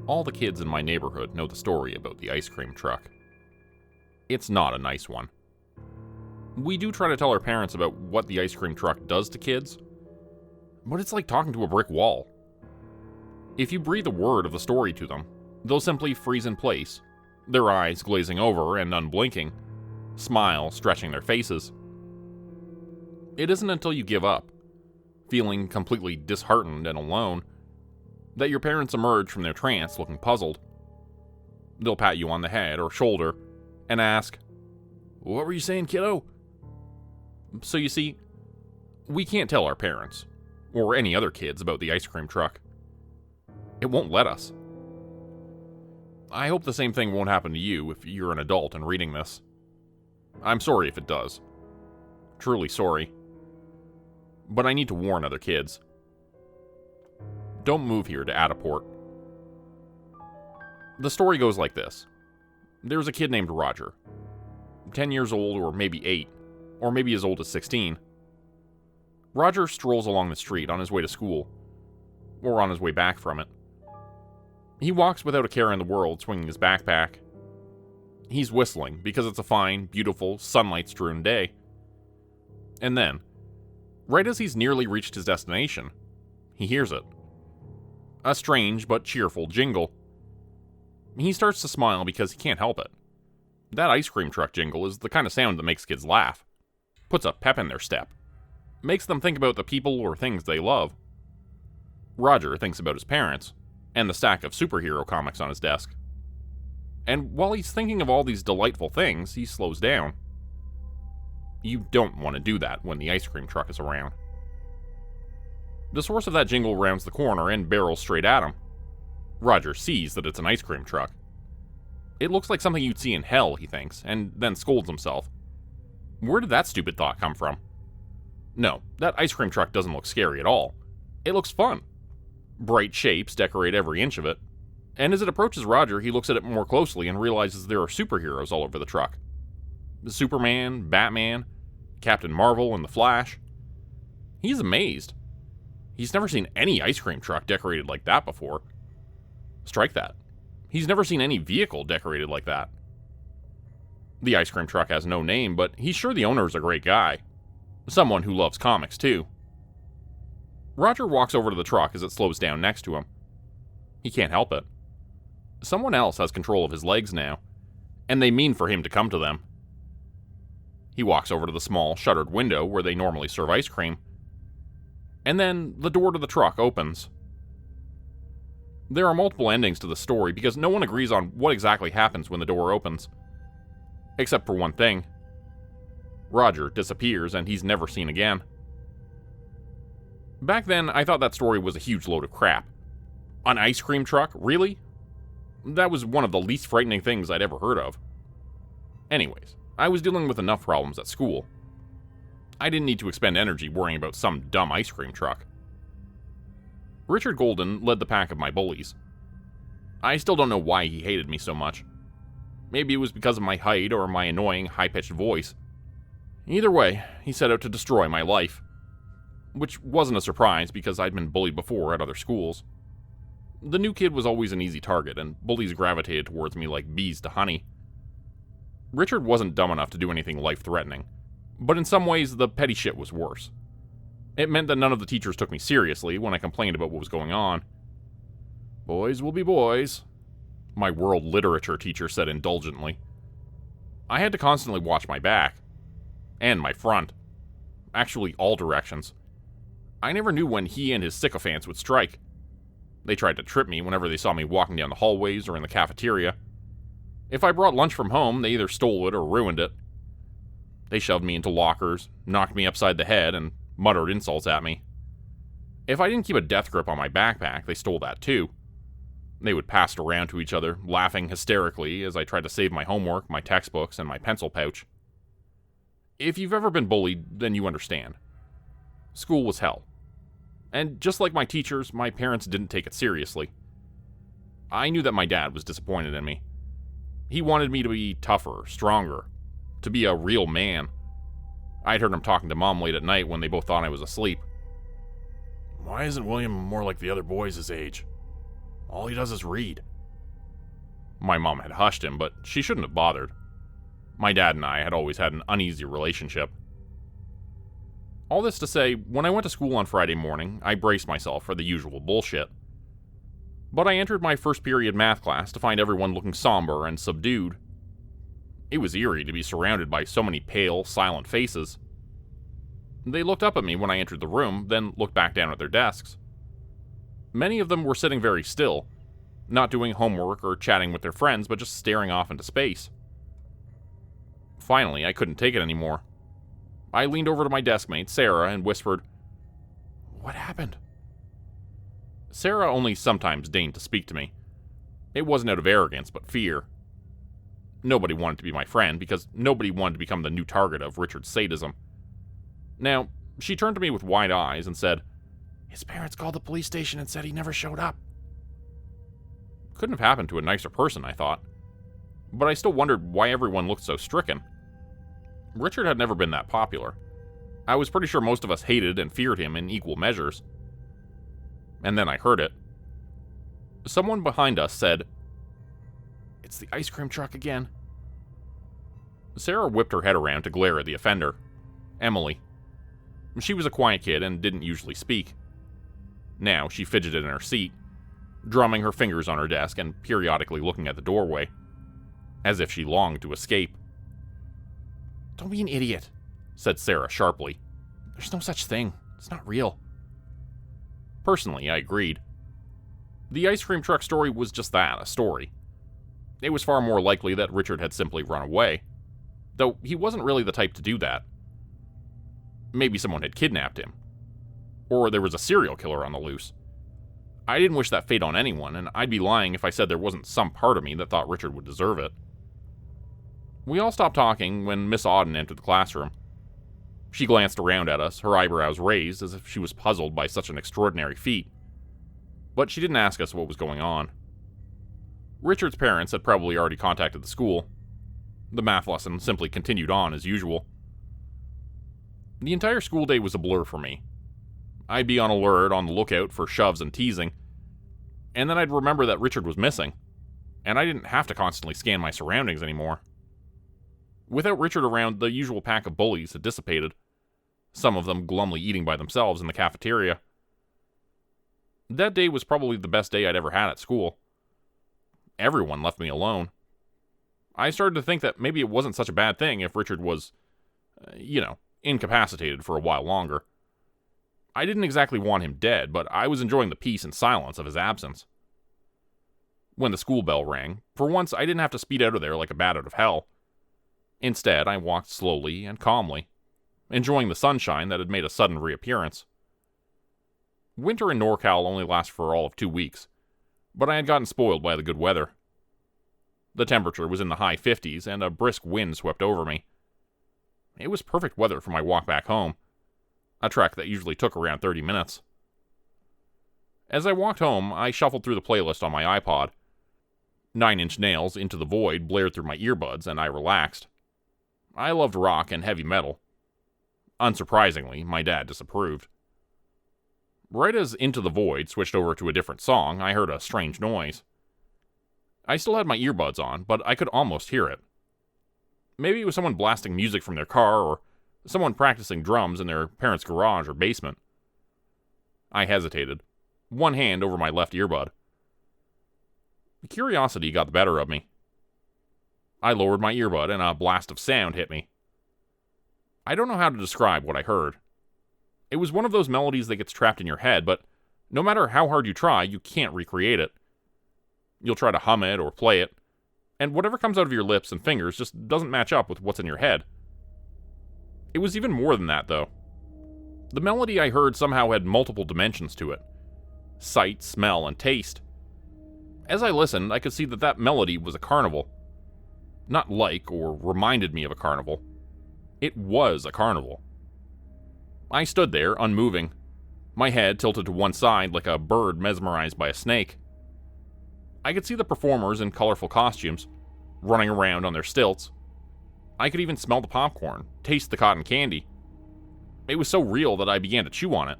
All the kids in my neighborhood know the story about the ice cream truck. It's not a nice one. We do try to tell our parents about what the ice cream truck does to kids, but it's like talking to a brick wall. If you breathe a word of the story to them, they'll simply freeze in place, their eyes glazing over and unblinking, smile stretching their faces. It isn't until you give up, feeling completely disheartened and alone, that your parents emerge from their trance looking puzzled. They'll pat you on the head or shoulder and ask, "What were you saying, kiddo?" So you see, we can't tell our parents, or any other kids, about the ice cream truck. It won't let us. I hope the same thing won't happen to you if you're an adult and reading this. I'm sorry if it does. Truly sorry. But I need to warn other kids. Don't move here to Adaport. The story goes like this. There's a kid named Roger. 10 years old, or maybe 8, or maybe as old as 16. Roger strolls along the street on his way to school, or on his way back from it. He walks without a care in the world, swinging his backpack. He's whistling because it's a fine, beautiful, sunlight-strewn day. And then, right as he's nearly reached his destination, he hears it. A strange but cheerful jingle. He starts to smile because he can't help it. That ice cream truck jingle is the kind of sound that makes kids laugh, puts a pep in their step, makes them think about the people or things they love. Roger thinks about his parents, and the stack of superhero comics on his desk. And while he's thinking of all these delightful things, he slows down. You don't want to do that when the ice cream truck is around. The source of that jingle rounds the corner and barrels straight at him. Roger sees that it's an ice cream truck. It looks like something you'd see in hell, he thinks, and then scolds himself. Where did that stupid thought come from? No, that ice cream truck doesn't look scary at all. It looks fun. Bright shapes decorate every inch of it, and as it approaches Roger, he looks at it more closely and realizes there are superheroes all over the truck. Superman, Batman, Captain Marvel, and the Flash. He's amazed. He's never seen any ice cream truck decorated like that before. Strike that. He's never seen any vehicle decorated like that. The ice cream truck has no name, but he's sure the owner is a great guy. Someone who loves comics, too. Roger walks over to the truck as it slows down next to him. He can't help it. Someone else has control of his legs now, and they mean for him to come to them. He walks over to the small, shuttered window where they normally serve ice cream, and then the door to the truck opens. There are multiple endings to the story because no one agrees on what exactly happens when the door opens. Except for one thing. Roger disappears and he's never seen again. Back then, I thought that story was a huge load of crap. An ice cream truck? Really? That was one of the least frightening things I'd ever heard of. Anyways, I was dealing with enough problems at school. I didn't need to expend energy worrying about some dumb ice cream truck. Richard Golden led the pack of my bullies. I still don't know why he hated me so much. Maybe it was because of my height or my annoying, high-pitched voice. Either way, he set out to destroy my life. Which wasn't a surprise because I'd been bullied before at other schools. The new kid was always an easy target, and bullies gravitated towards me like bees to honey. Richard wasn't dumb enough to do anything life-threatening, but in some ways the petty shit was worse. It meant that none of the teachers took me seriously when I complained about what was going on. Boys will be boys, my world literature teacher said indulgently. I had to constantly watch my back. And my front. Actually, all directions. I never knew when he and his sycophants would strike. They tried to trip me whenever they saw me walking down the hallways or in the cafeteria. If I brought lunch from home, they either stole it or ruined it. They shoved me into lockers, knocked me upside the head, and muttered insults at me. If I didn't keep a death grip on my backpack, they stole that too. They would pass it around to each other, laughing hysterically as I tried to save my homework, my textbooks, and my pencil pouch. If you've ever been bullied, then you understand. School was hell. And just like my teachers, my parents didn't take it seriously. I knew that my dad was disappointed in me. He wanted me to be tougher, stronger, to be a real man. I'd heard him talking to Mom late at night when they both thought I was asleep. Why isn't William more like the other boys his age? All he does is read. My mom had hushed him, but she shouldn't have bothered. My dad and I had always had an uneasy relationship. All this to say, when I went to school on Friday morning, I braced myself for the usual bullshit. But I entered my first period math class to find everyone looking somber and subdued. It was eerie to be surrounded by so many pale, silent faces. They looked up at me when I entered the room, then looked back down at their desks. Many of them were sitting very still, not doing homework or chatting with their friends, but just staring off into space. Finally, I couldn't take it anymore. I leaned over to my deskmate, Sarah, and whispered, "What happened?" Sarah only sometimes deigned to speak to me. It wasn't out of arrogance, but fear. Nobody wanted to be my friend, because nobody wanted to become the new target of Richard's sadism. Now, she turned to me with wide eyes and said, "His parents called the police station and said he never showed up." Couldn't have happened to a nicer person, I thought. But I still wondered why everyone looked so stricken. Richard had never been that popular. I was pretty sure most of us hated and feared him in equal measures. And then I heard it. Someone behind us said, "It's the ice cream truck again." Sarah whipped her head around to glare at the offender, Emily. She was a quiet kid and didn't usually speak. Now she fidgeted in her seat, drumming her fingers on her desk and periodically looking at the doorway, as if she longed to escape. "Don't be an idiot," said Sarah sharply. "There's no such thing. It's not real." Personally, I agreed. The ice cream truck story was just that, a story. It was far more likely that Richard had simply run away, though he wasn't really the type to do that. Maybe someone had kidnapped him. Or there was a serial killer on the loose. I didn't wish that fate on anyone, and I'd be lying if I said there wasn't some part of me that thought Richard would deserve it. We all stopped talking when Miss Auden entered the classroom. She glanced around at us, her eyebrows raised as if she was puzzled by such an extraordinary feat. But she didn't ask us what was going on. Richard's parents had probably already contacted the school. The math lesson simply continued on as usual. The entire school day was a blur for me. I'd be on alert, on the lookout for shoves and teasing, and then I'd remember that Richard was missing, and I didn't have to constantly scan my surroundings anymore. Without Richard around, the usual pack of bullies had dissipated, some of them glumly eating by themselves in the cafeteria. That day was probably the best day I'd ever had at school. Everyone left me alone. I started to think that maybe it wasn't such a bad thing if Richard was, incapacitated for a while longer. I didn't exactly want him dead, but I was enjoying the peace and silence of his absence. When the school bell rang, for once I didn't have to speed out of there like a bat out of hell. Instead, I walked slowly and calmly, enjoying the sunshine that had made a sudden reappearance. Winter in NorCal only lasts for all of 2 weeks, but I had gotten spoiled by the good weather. The temperature was in the high 50s, and a brisk wind swept over me. It was perfect weather for my walk back home, a trek that usually took around 30 minutes. As I walked home, I shuffled through the playlist on my iPod. 9 Inch Nails' Into the Void blared through my earbuds, and I relaxed. I loved rock and heavy metal. Unsurprisingly, my dad disapproved. Right as Into the Void switched over to a different song, I heard a strange noise. I still had my earbuds on, but I could almost hear it. Maybe it was someone blasting music from their car, or someone practicing drums in their parents' garage or basement. I hesitated, one hand over my left earbud. Curiosity got the better of me. I lowered my earbud and a blast of sound hit me. I don't know how to describe what I heard. It was one of those melodies that gets trapped in your head, but no matter how hard you try, you can't recreate it. You'll try to hum it or play it, and whatever comes out of your lips and fingers just doesn't match up with what's in your head. It was even more than that, though. The melody I heard somehow had multiple dimensions to it. Sight, smell, and taste. As I listened, I could see that melody was a carnival. Not like or reminded me of a carnival. It was a carnival. I stood there, unmoving, my head tilted to one side like a bird mesmerized by a snake. I could see the performers in colorful costumes, running around on their stilts. I could even smell the popcorn, taste the cotton candy. It was so real that I began to chew on it.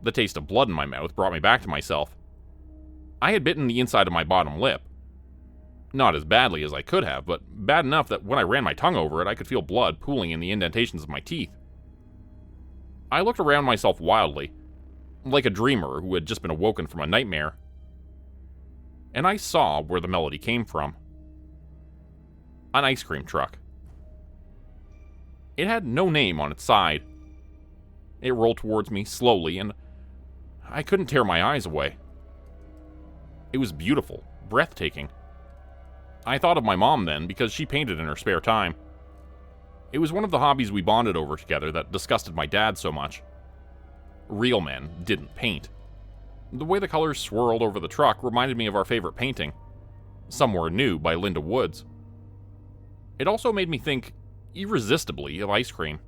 The taste of blood in my mouth brought me back to myself. I had bitten the inside of my bottom lip, Not as badly as I could have, but bad enough that when I ran my tongue over it, I could feel blood pooling in the indentations of my teeth. I looked around myself wildly, like a dreamer who had just been awoken from a nightmare. And I saw where the melody came from. An ice cream truck. It had no name on its side. It rolled towards me slowly, and I couldn't tear my eyes away. It was beautiful, breathtaking. I thought of my mom then, because she painted in her spare time. It was one of the hobbies we bonded over together that disgusted my dad so much. Real men didn't paint. The way the colors swirled over the truck reminded me of our favorite painting, Somewhere New by Linda Woods. It also made me think irresistibly of ice cream.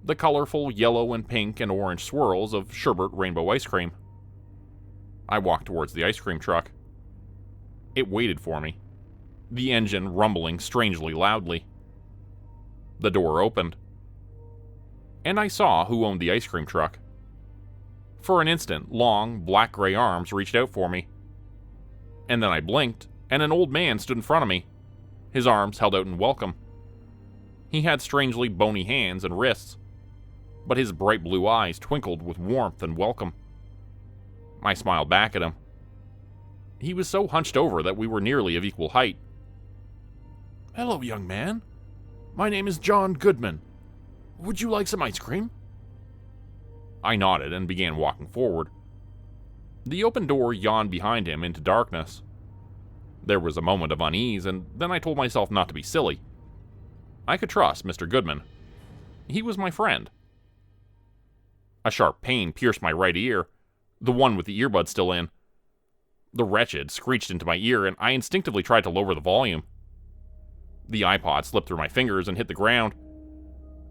The colorful yellow and pink and orange swirls of sherbet rainbow ice cream. I walked towards the ice cream truck. It waited for me, the engine rumbling strangely loudly. The door opened, and I saw who owned the ice cream truck. For an instant, long, black-gray arms reached out for me. And then I blinked, and an old man stood in front of me, his arms held out in welcome. He had strangely bony hands and wrists, but his bright blue eyes twinkled with warmth and welcome. I smiled back at him. He was so hunched over that we were nearly of equal height. "Hello, young man. My name is John Goodman. Would you like some ice cream?" I nodded and began walking forward. The open door yawned behind him into darkness. There was a moment of unease, and then I told myself not to be silly. I could trust Mr. Goodman. He was my friend. A sharp pain pierced my right ear, the one with the earbud still in. The wretched screeched into my ear, and I instinctively tried to lower the volume. The iPod slipped through my fingers and hit the ground.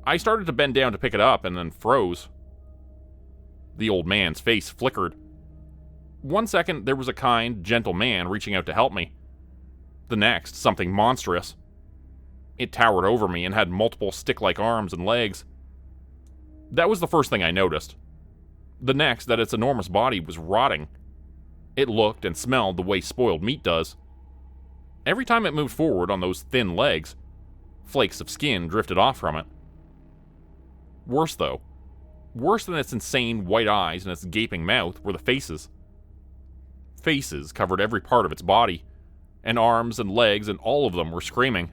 I started to bend down to pick it up and then froze. The old man's face flickered. 1 second, there was a kind, gentle man reaching out to help me. The next, something monstrous. It towered over me and had multiple stick-like arms and legs. That was the first thing I noticed. The next, that its enormous body was rotting. It looked and smelled the way spoiled meat does. Every time it moved forward on those thin legs, flakes of skin drifted off from it. Worse, though. Worse than its insane white eyes and its gaping mouth were the faces. Faces covered every part of its body, and arms and legs, and all of them were screaming.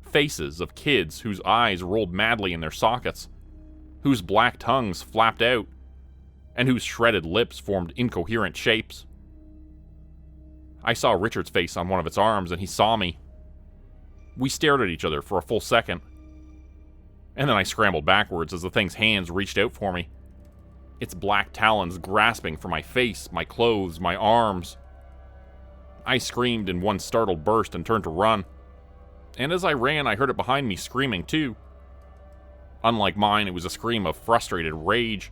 Faces of kids whose eyes rolled madly in their sockets, whose black tongues flapped out, and whose shredded lips formed incoherent shapes. I saw Richard's face on one of its arms, and he saw me. We stared at each other for a full second. And then I scrambled backwards as the thing's hands reached out for me, its black talons grasping for my face, my clothes, my arms. I screamed in one startled burst and turned to run. And as I ran, I heard it behind me screaming too. Unlike mine, it was a scream of frustrated rage.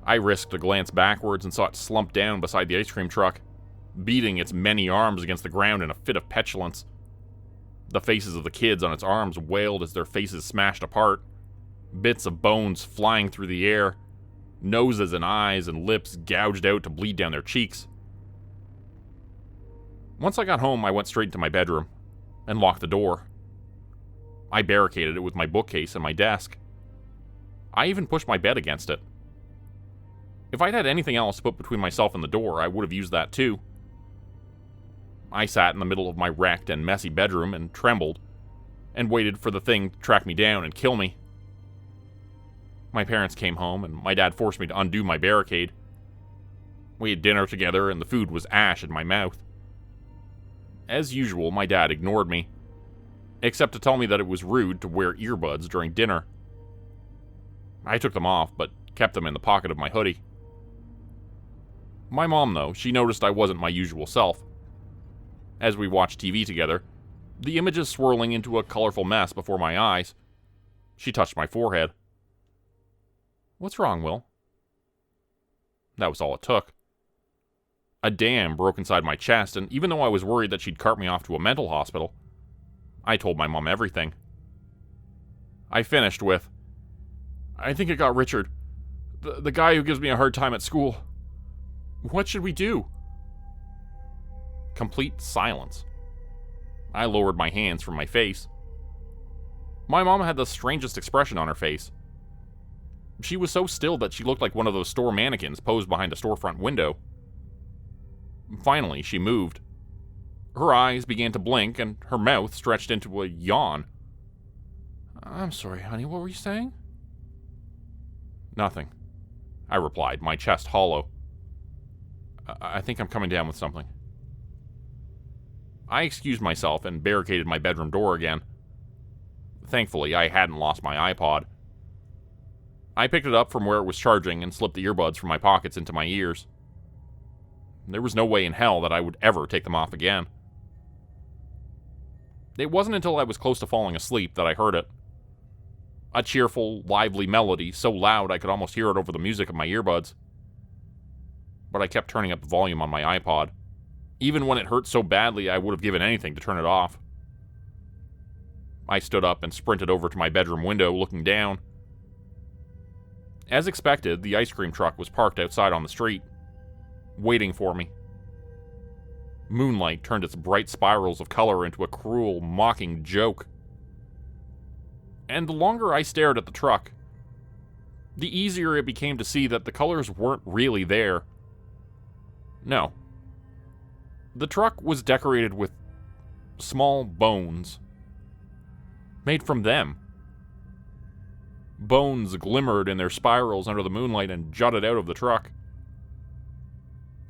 I risked a glance backwards and saw it slump down beside the ice cream truck, beating its many arms against the ground in a fit of petulance. The faces of the kids on its arms wailed as their faces smashed apart, bits of bones flying through the air, noses and eyes and lips gouged out to bleed down their cheeks. Once I got home, I went straight into my bedroom and locked the door. I barricaded it with my bookcase and my desk. I even pushed my bed against it. If I'd had anything else to put between myself and the door, I would have used that too. I sat in the middle of my wrecked and messy bedroom and trembled, and waited for the thing to track me down and kill me. My parents came home, and my dad forced me to undo my barricade. We had dinner together, and the food was ash in my mouth. As usual, my dad ignored me, except to tell me that it was rude to wear earbuds during dinner. I took them off, but kept them in the pocket of my hoodie. My mom, though, she noticed I wasn't my usual self. As we watched TV together, the images swirling into a colorful mess before my eyes, she touched my forehead. "What's wrong, Will?" That was all it took. A dam broke inside my chest, and even though I was worried that she'd cart me off to a mental hospital, I told my mom everything. I finished with, "I think it got Richard, the guy who gives me a hard time at school. What should we do?" complete silence. I lowered my hands from my face. My mom had the strangest expression on her face. She was so still that she looked like one of those store mannequins posed behind a storefront window. Finally, she moved. Her eyes began to blink, and her mouth stretched into a yawn. I'm sorry, honey, what were you saying? Nothing, I replied, my chest hollow. I think I'm coming down with something. I excused myself and barricaded my bedroom door again. Thankfully, I hadn't lost my iPod. I picked it up from where it was charging and slipped the earbuds from my pockets into my ears. There was no way in hell that I would ever take them off again. It wasn't until I was close to falling asleep that I heard it. A cheerful, lively melody, so loud I could almost hear it over the music of my earbuds. But I kept turning up the volume on my iPod. Even when it hurt so badly, I would have given anything to turn it off. I stood up and sprinted over to my bedroom window, looking down. As expected, the ice cream truck was parked outside on the street, waiting for me. Moonlight turned its bright spirals of color into a cruel, mocking joke. And the longer I stared at the truck, the easier it became to see that the colors weren't really there. No. The truck was decorated with small bones, made from them. Bones glimmered in their spirals under the moonlight and jutted out of the truck.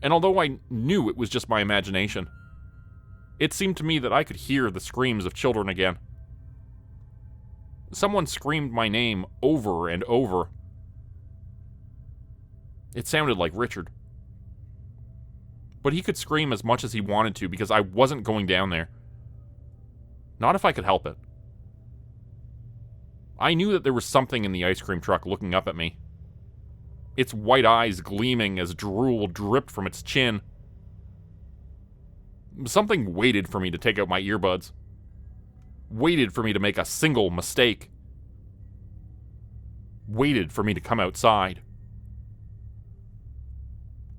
And although I knew it was just my imagination, it seemed to me that I could hear the screams of children again. Someone screamed my name over and over. It sounded like Richard. But he could scream as much as he wanted to because I wasn't going down there. Not if I could help it. I knew that there was something in the ice cream truck looking up at me. Its white eyes gleaming as drool dripped from its chin. Something waited for me to take out my earbuds. Waited for me to make a single mistake. Waited for me to come outside.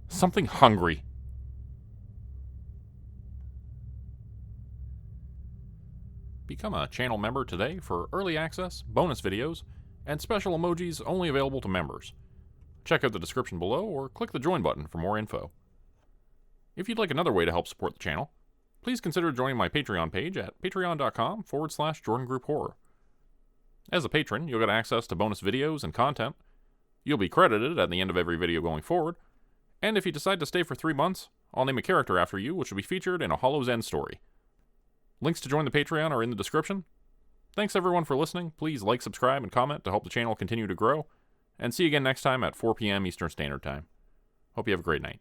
Something hungry. Become a channel member today for early access, bonus videos, and special emojis only available to members. Check out the description below or click the join button for more info. If you'd like another way to help support the channel, please consider joining my Patreon page at patreon.com/JordanGrupeHorror. As a patron, you'll get access to bonus videos and content. You'll be credited at the end of every video going forward. And if you decide to stay for 3 months, I'll name a character after you, which will be featured in a Hollow's End story. Links to join the Patreon are in the description. Thanks everyone for listening. Please like, subscribe, and comment to help the channel continue to grow. And see you again next time at 4 p.m. Eastern Standard Time. Hope you have a great night.